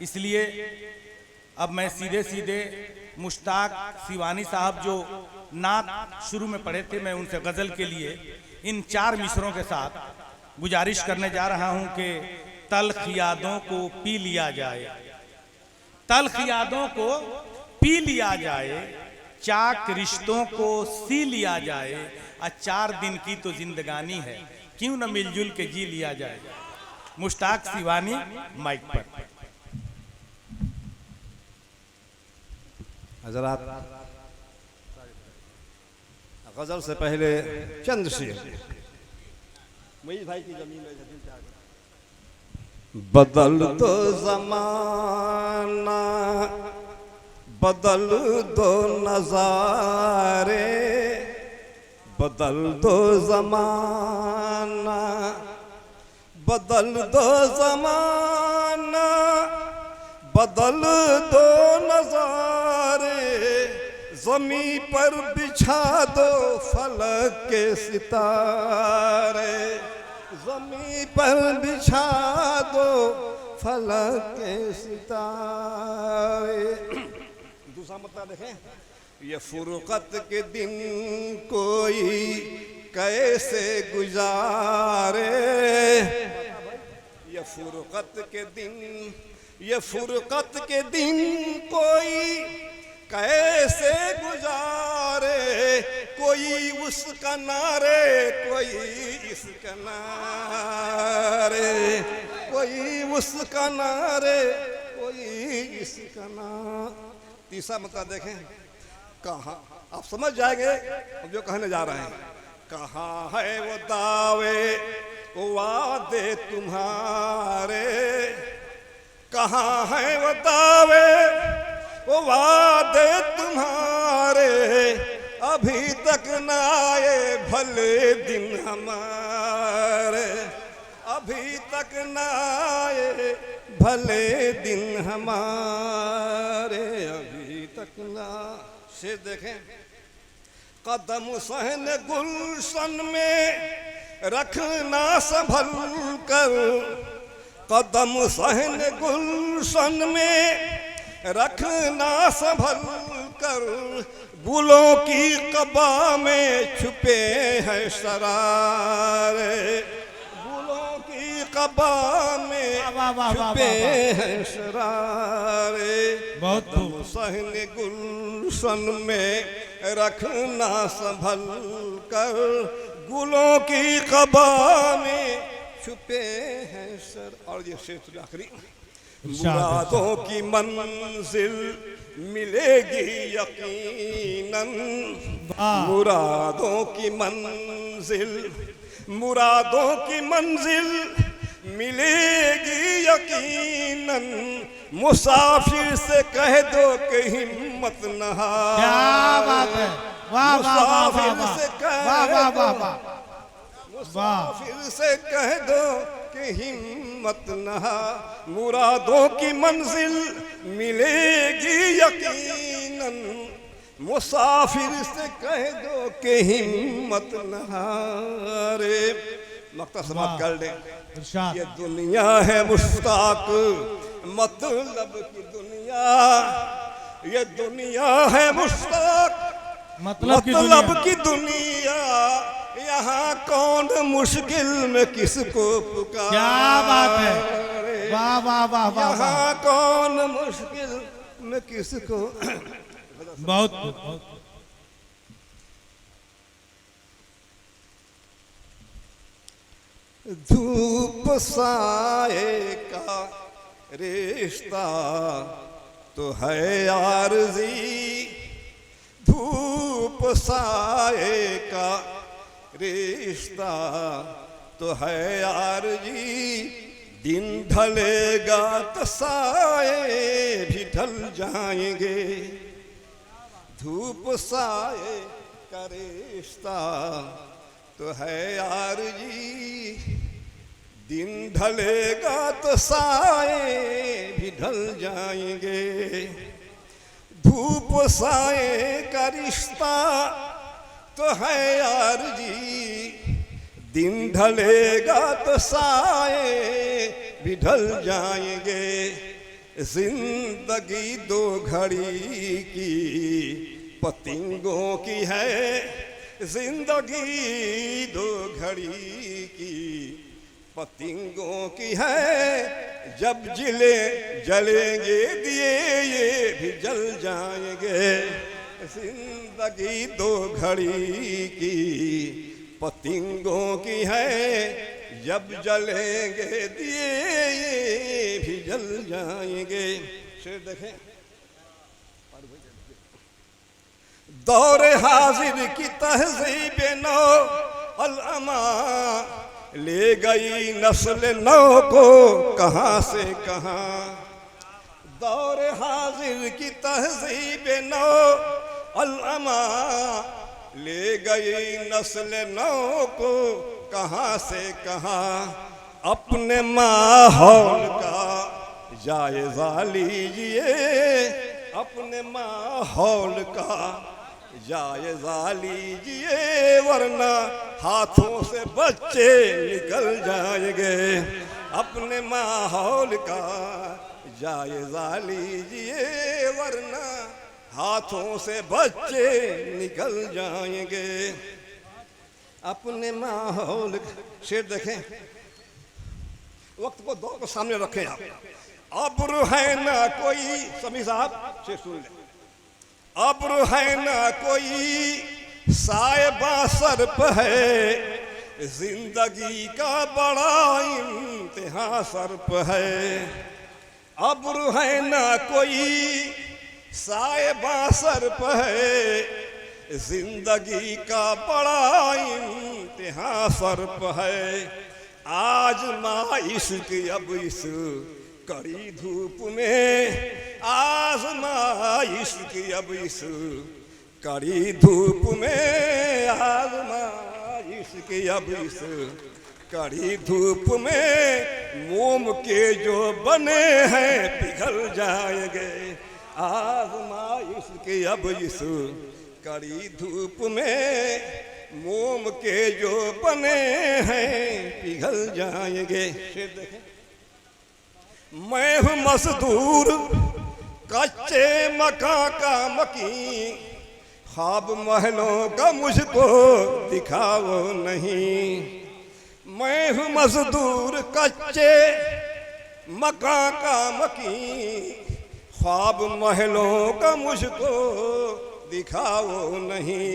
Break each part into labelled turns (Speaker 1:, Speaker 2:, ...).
Speaker 1: इसलिए अब मैं सीधे सीधे मुश्ताक सिवानी साहब जो नात शुरू में पढ़े थे, मैं उनसे गज़ल के लिए इन 4 मिसरों के साथ गुजारिश करने जा रहा हूं कि तल्ख यादों को पी लिया जाए, तल्ख यादों को पी लिया जाए, चाक रिश्तों को सी लिया जाए, और 4 दिन की तो जिंदगानी है, क्यों न मिलजुल के जी लिया जाए। मुश्ताक सिवानी माइक पर।
Speaker 2: हजरात, गजल से पहले चंद शेर मुईज़ भाई की जमीन है। बदल दो ज़माना, बदल दो नज़ारे, बदल दो ज़माना, बदल दो ज़माना, बदल दो नज़ारे, ज़मीं पर बिछा दो फलक के सितारे, ज़मीं पर बिछा दो फलक के सितारे। दूसरा मतलब देखें, ये फुरक़त के दिन कोई कैसे गुजारे, ये फुरक़त के दिन, ये फुरक़त के दिन कोई कैसे गुजारे, कोई उसका नारे, कोई इसका नारे, कोई उसका नारे, कोई इसका नारे। तीसरा मतलब देखें, कहाँ, आप समझ जाएंगे हम जो कहने जा रहे हैं। कहाँ है वो दावे वादे तुम्हारे, कहाँ है वो दावे वो वादे तुम्हारे, अभी तक न आए भले दिन हमारे, अभी तक न आए भले दिन हमारे, अभी तक न। से देखें, कदम सहन गुलशन में रखना संभल कर, कदम सहन गुलशन में रखना संभल कर, गुलों की कबा में छुपे हैं शरारे, गुलों की कबा में छुपे हैं शरारे। कदम सहन गुलशन में रखना संभल कर, गुलों की कबा में छुपे हैं सर। और ये शेर आखिरी, मुरादों की मंजिल मिलेगी यकीनन, मुरादों की मंजिल, मुरादों की मंजिल मिलेगी यकीनन, मुसाफिर से कह दो कि हिम्मत न हारे।
Speaker 1: क्या बात है, वाह वाह वाह वाह वाह वाह,
Speaker 2: मुसाफिर से कह दो कि हिम्मत न हारे, मुरादों की मंजिल मिलेगी यकीनन, मुसाफिर से कह दो कि हिम्मत न हारे। मक्ता समाप्त कर दें। ये दुनिया है मुश्ताक मतलब की दुनिया, ये दुनिया है मुश्ताक मतलब की दुनिया, यहाँ कौन मुश्किल में किसको पुकारे।
Speaker 1: क्या बात है, वाह वाह वाह वाह,
Speaker 2: यहाँ कौन मुश्किल में किसको।
Speaker 1: बहुत बहुत।
Speaker 2: धूप साए का रिश्ता तो है आरज़ी, धूप साए का रिश्ता तो है आरज़ी, दिन ढलेगा तो साए भी ढल जाएंगे, धूप साए का रिश्ता तो है आरज़ी, दिन ढलेगा तो साए भी ढल जाएंगे, धूप साए का रिश्ता तो है आरज़ी, दिन ढलेगा तो साए भी ढल जाएंगे, जिंदगी दो घड़ी की पतंगों की है, जिंदगी दो घड़ी की पतंगों की है। जब जलेंगे दिए ये भी जल जाएंगे। जिंदगी दो घड़ी की पतंगों की है, जब जलेंगे दिए ये भी जल जाएंगे। शेर देखें, दौर हाजिर की तहजीब नौ अलअमा ले गई नस्ल नौ को कहाँ से कहाँ। दौर हाजिर की तहजीब नौ अलअमा ले गई नस्ल नौ को कहाँ से कहाँ। अपने माहौल का जायजा लीजिए, अपने माहौल का जायजा लीजिए, वरना हाथों से बच्चे निकल जाएंगे। अपने माहौल का जायजा लीजिए, वरना हाथों से बच्चे निकल जाएंगे। अपने माहौल। शेर देखें, वक्त को दौर को सामने रखें आप। अब्र है ना कोई, समी साहब शेर सुन ले। अब्र है ना कोई साहिबा सर पे है, जिंदगी का बड़ा इम्तिहान सर पे है। अब्र है ना कोई साहिबा सर पे है, जिंदगी का बड़ा इम्तिहान सर पे है। आजमाइश की अब इस कड़ी धूप में, आजमाइश की अब इस कड़ी धूप में, आजमाइश की अब इस कड़ी धूप में, मोम के जो बने हैं पिघल जाएंगे। आजमाइश की अब इस कड़ी धूप में, मोम के जो बने हैं पिघल जाएंगे। शेर देखें, मैं हूँ मजदूर कच्चे मकान का मकीन, ख्वाब महलों का मुझको दिखाओ नहीं। मैं हूँ मजदूर कच्चे मकान का मकीन, ख्वाब महलों का मुझको दिखाओ नहीं।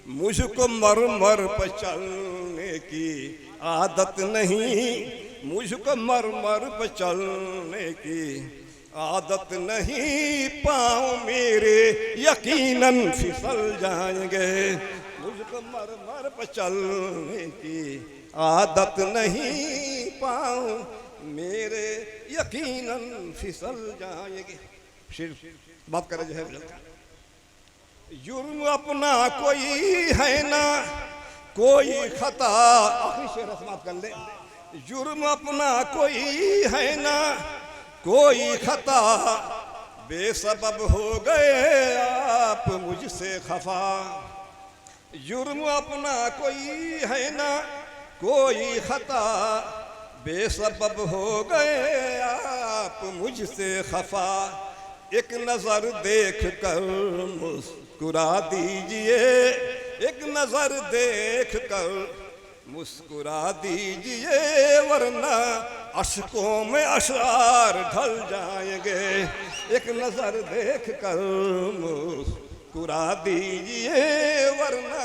Speaker 2: मुझको मर मर पर चलने की आदत नहीं, मुझको मर मर पर चलने की आदत नहीं। पाँव मेरे यकीनन फिसल जाएंगे। मुझको मर मर पर चलने की आदत नहीं, पाँव मेरे यकीनन फिसल जाएंगे। सिर्फ बात करें जो है, जुर्म अपना कोई है ना कोई खता। आखिरी शेर समाप्त कर ले। जुर्म अपना कोई है ना कोई खता, बेसबब हो गए आप मुझसे खफा। जुर्म अपना कोई है ना कोई खता, बेसबब हो गए आप मुझसे खफा। एक नजर देख कर मुस्कुरा दीजिए, एक नजर देख कर मुस्कुरा दीजिए, वरना अशकों में अशआर ढल जाएंगे। एक नजर देख कर मुस्कुरा दीजिए, वरना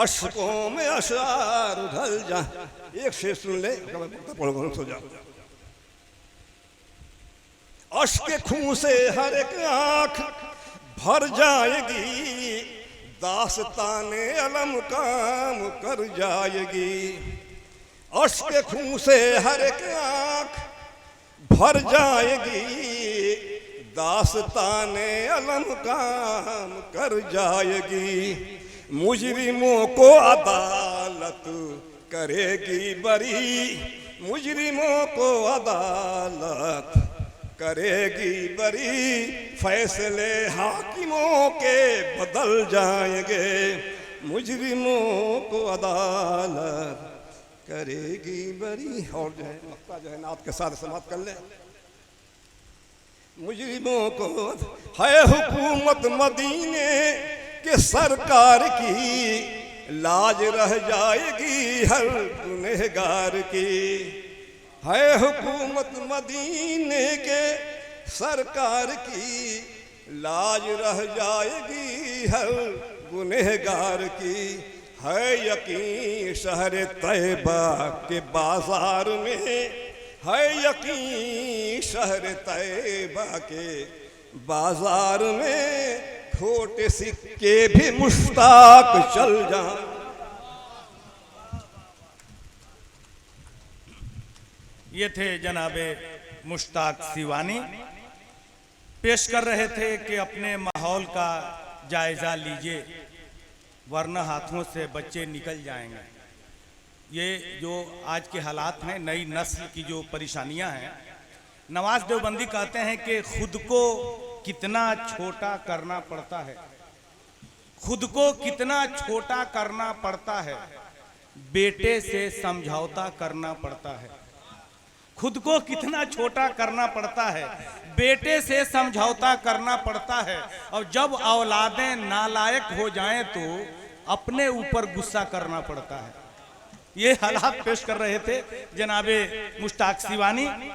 Speaker 2: अशकों में अशआर ढल जाए। एक शेर सुन ले, सो जाओ। अश्क खून से हर एक आंख भर जाएगी, दास्ताने अलम काम कर जाएगी। अश्क खून से हर एक आंख भर जाएगी, दास्ताने अलम काम कर जाएगी। मुजरिमों को अदालत करेगी बरी, मुजरिमों को अदालत करेगी बरी। फैसले हाकिमों के बदल जाएंगे, मुजरिमों को अदालत करेगी बरी। और जो है मक्ता जो है नात के साथ समाप्त कर ले। मुजरिमों को है हुकूमत मदीने के सरकार की, लाज रह जाएगी हर गुनहगार की। है हुकूमत मदीने के सरकार की, लाज रह जाएगी हर गुनहगार की। है यकीन शहर तैयबा के बाजार में, है यकीन शहर तैयबा के बाजार में, खोटे सिक्के भी मुश्ताक चल जाएं।
Speaker 1: ये थे जनाबे मुश्ताक सिवानी, पेश कर रहे थे कि अपने माहौल का जायजा लीजिए वरना हाथों से बच्चे निकल जाएंगे। ये जो आज के हालात हैं, नई नस्ल की जो परेशानियां हैं, नवाज देवबंदी कहते हैं कि खुद को कितना छोटा करना पड़ता है, खुद को कितना छोटा करना पड़ता है, बेटे से समझौता करना पड़ता है। खुद को कितना छोटा करना पड़ता है, बेटे से समझौता करना पड़ता है। और जब औलादें नालायक हो जाएं तो अपने ऊपर गुस्सा करना पड़ता है। ये हालात पेश कर रहे थे जनाबे मुश्ताक सिवानी।